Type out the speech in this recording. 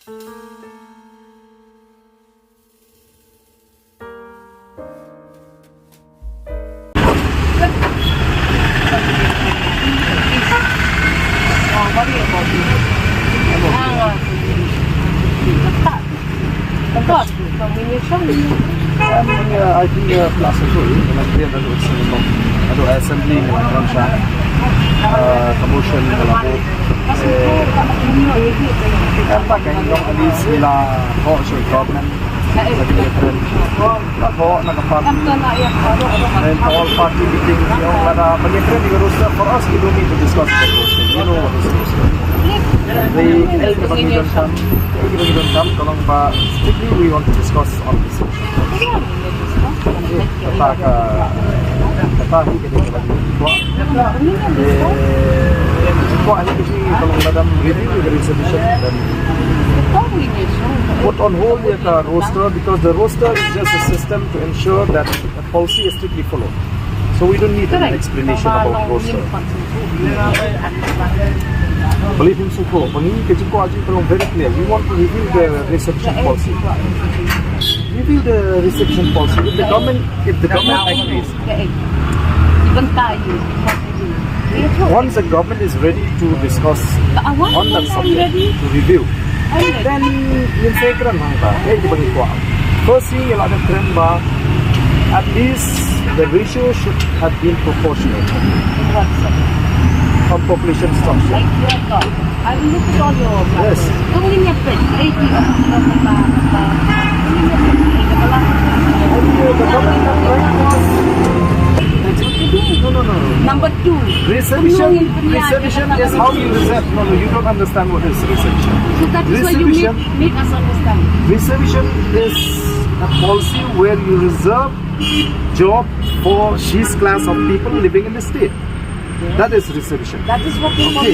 I think plus itu, kemudian ada assembly dalam shah, commotion dalam tu. Apa kan yang ada sila hak government lagi different. Hak nak party and all party meeting yang ada different di roster. For us, we don't need to discuss the roster. You know what is roster. They don't come. Tolong Pak, strictly we want to discuss on this. Kata kita bagi kuat ini tolong madam review the resolution dan put on hold the roster, because the roster is just a system to ensure that the policy is strictly followed. So we don't need an explanation about roster. Believe him, Suko. Pangini keciko aji tolong very clear. We want to review the reception policy. Review the reception policy. If the government agrees. Once the government is ready to discuss on that subject, to review, then you say keren mangka. First thing yang ada keren bah, at least the ratio should have been proportional of population structure. I will look at all your yes. No. Number 2. Reservation is how you reserve. No, you don't understand what is reservation. So that is why you make us understand. Reservation is a policy where you reserve job for this class of people living in the state. That is reservation. That is what we want.